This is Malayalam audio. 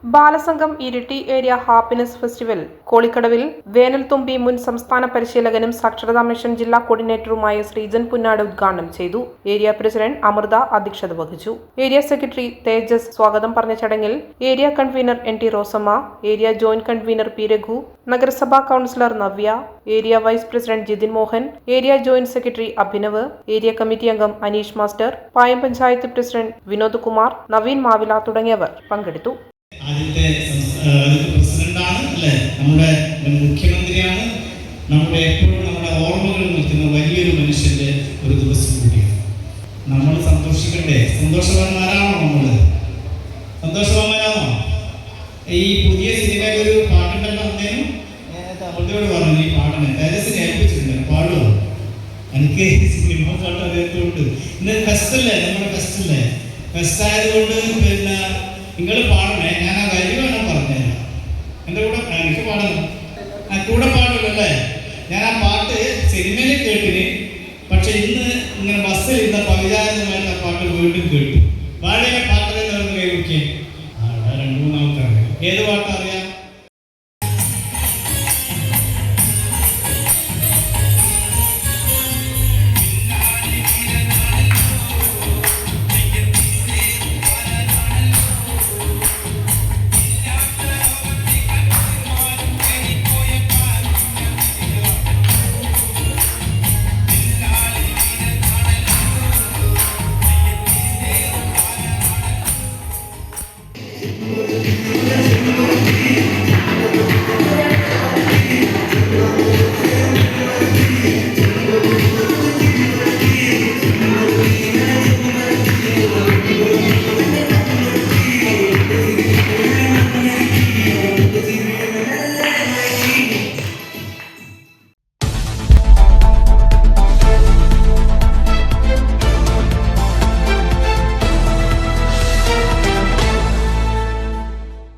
Balasangham Iritty area happiness festival കോളിക്കടവിൽ വേനൽത്തുമ്പി മുൻ സംസ്ഥാന പരിശീലകനും സാക്ഷരതാ മിഷൻ ജില്ലാ കോർഡിനേറ്ററുമായ ശ്രീജൻ പുന്നാട് ഉദ്ഘാടനം ചെയ്തു. ഏരിയ പ്രസിഡന്റ് അമൃത അധ്യക്ഷത വഹിച്ചു. ഏരിയ സെക്രട്ടറി തേജസ് സ്വാഗതം പറഞ്ഞ ചടങ്ങിൽ area convener NT Rosamma, area joint convener P Raghu, നഗരസഭാ councillor Navya, area vice president Jithin Mohan, area joint secretary Abhinav, area committee അംഗം അനീഷ് മാസ്റ്റർ, പായം പഞ്ചായത്ത് പ്രസിഡന്റ് വിനോദ് കുമാർ, നവീൻ മാവില തുടങ്ങിയവർ പങ്കെടുത്തു. ആദ്യത്തെ പ്രസിഡന്റാണ് അല്ലേ, നമ്മുടെ മുഖ്യമന്ത്രിയാണ്, നമ്മുടെ എപ്പോഴും നമ്മുടെ ഓർമ്മകൾ നിൽക്കുന്ന വലിയൊരു മനുഷ്യന്റെ ഒരു ദിവസം കൂടിയാണ്. നമ്മൾ സന്തോഷിക്കണ്ടേ? സന്തോഷവാന്മാരാണോ? നമ്മള് സന്തോഷവാന്മാരാണോ? ഈ പുതിയ സിനിമയിൽ ഒരു പാട്ടുണ്ടല്ലോ, അദ്ദേഹം അവളോട് പറഞ്ഞു ഈ പാട്ടിനെ തേജസ്സിനെ ഏൽപ്പിച്ചിട്ടുണ്ട്, പാടുമോ? എനിക്ക് സിനിമ പാട്ട് അറിയാത്തതുകൊണ്ട് ഇന്ന് ഫെസ്റ്റല്ലേ, നമ്മുടെ ഫെസ്റ്റല്ലേ, ഫെസ്റ്റ് ആയതുകൊണ്ട് പിന്നെ നിങ്ങൾ പാടണേ, ഞാൻ ആ വരി വേണം പറഞ്ഞുതരാം. എൻ്റെ കൂടെ എനിക്ക് പാടണം, കൂടെ പാടില്ലല്ലേ. ഞാൻ ആ പാട്ട് സിനിമയിൽ കേട്ടിന്, പക്ഷെ ഇന്ന് ഇങ്ങനെ ബസ്സിൽ ഇരുന്നപ്പോൾ അവിചാരിതമായിട്ട് ആ പാട്ട് വീണ്ടും കേട്ടു. വാഴയുടെ പാട്ടൊക്കെ കൈ നോക്കിയേ, 2-3 ആൾക്കാർ. ഏത് പാട്ടറിയാം?